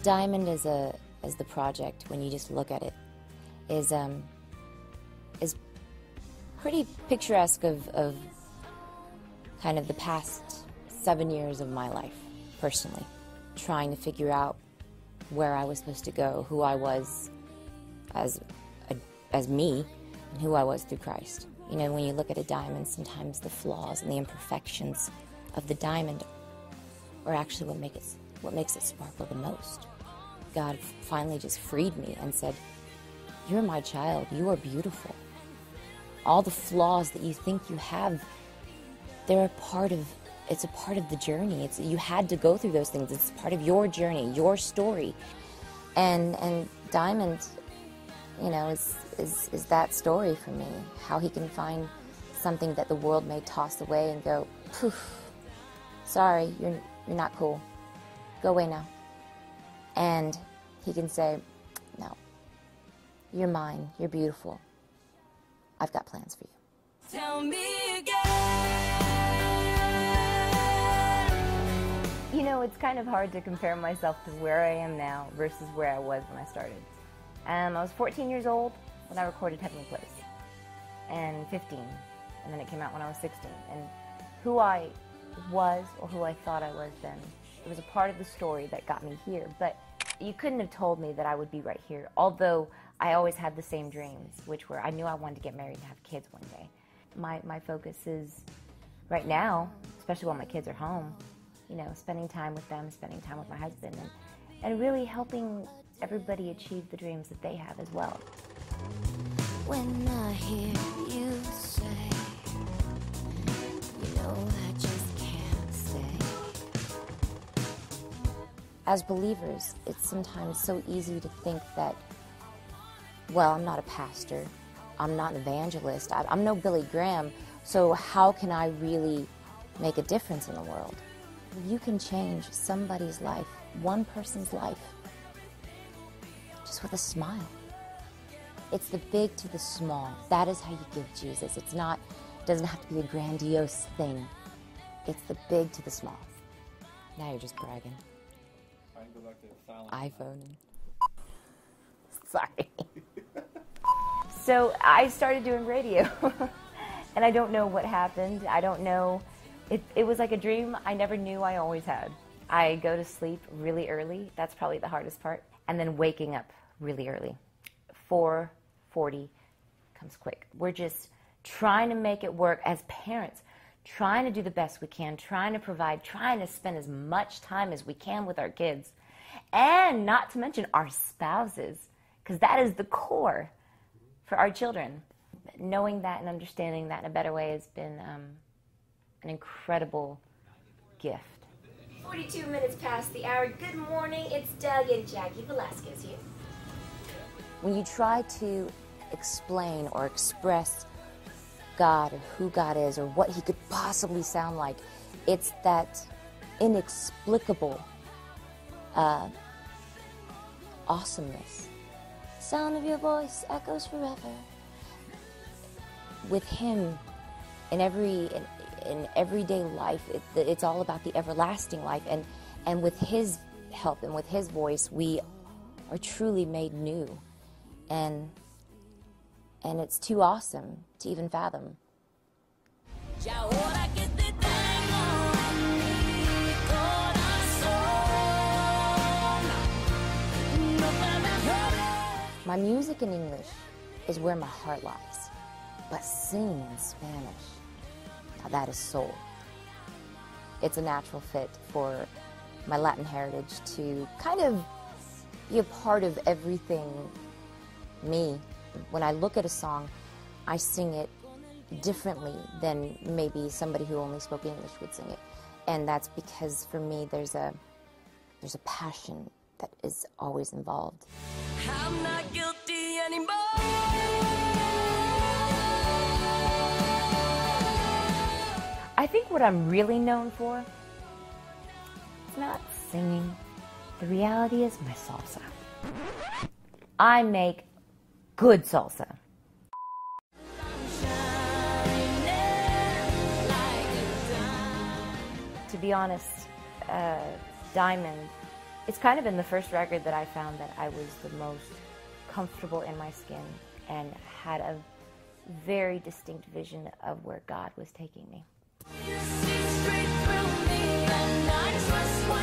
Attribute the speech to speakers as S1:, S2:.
S1: Diamond as the project, when you just look at it, is pretty picturesque of kind of the past 7 years of my life, personally, trying to figure out where I was supposed to go, who I was as me, and who I was through Christ. You know, when you look at a diamond, sometimes the flaws and the imperfections of the diamond are actually what makes it sparkle the most. God finally just freed me and said, "You're my child, you are beautiful. All the flaws that you think you have, it's a part of the journey. You had to go through those things. It's part of your journey, your story." And Diamond, you know, is that story for me. How he can find something that the world may toss away and go, "Poof, sorry, you're not cool. Go away now." And he can say, "No, you're mine, you're beautiful. I've got plans for you."
S2: Tell me again.
S3: You know, it's kind of hard to compare myself to where I am now versus where I was when I started. I was 14 years old when I recorded Heavenly Place, and 15, and then it came out when I was 16. And who I was, or who I thought I was then, it was a part of the story that got me here. But you couldn't have told me that I would be right here, although I always had the same dreams, which were I knew I wanted to get married and have kids one day. My focus is, right now, especially while my kids are home, you know, spending time with them, spending time with my husband, and really helping everybody achieve the dreams that they have as well.
S2: When I hear you say, you know I just can't stay.
S1: As believers, it's sometimes so easy to think that, well, I'm not a pastor, I'm not an evangelist, I'm no Billy Graham, so how can I really make a difference in the world? You can change somebody's life, one person's life, just with a smile. It's the big to the small. That is how you give Jesus. It doesn't have to be a grandiose thing. It's the big to the small. Now you're just bragging. iPhone.
S3: Sorry. So I started doing radio, and I don't know what happened. I don't know. It was like a dream I never knew I always had. I go to sleep really early. That's probably the hardest part. And then waking up really early. 4:40 comes quick. We're just trying to make it work as parents, trying to do the best we can, trying to provide, trying to spend as much time as we can with our kids, and not to mention our spouses, because that is the core for our children. Knowing that and understanding that in a better way has been an incredible gift.
S4: 42 minutes past the hour. Good morning, it's Doug and Jaci Velasquez here.
S1: When you try to explain or express God or who God is or what he could possibly sound like, it's that inexplicable awesomeness. Sound of your voice echoes forever. With him, in everyday life, it's all about the everlasting life, and with his help and with his voice, we are truly made new, and it's too awesome to even fathom. My music in English is where my heart lies, but singing in Spanish, now that is soul. It's a natural fit for my Latin heritage to kind of be a part of everything me. When I look at a song, I sing it differently than maybe somebody who only spoke English would sing it. And that's because for me there's a passion that is always involved.
S2: I'm not guilty anymore.
S3: I think what I'm really known for is not singing. The reality is my salsa. I make good salsa. To be honest, Diamond it's kind of in the first record that I found that I was the most comfortable in my skin and had a very distinct vision of where God was taking me.
S2: You see straight through me, and I trust what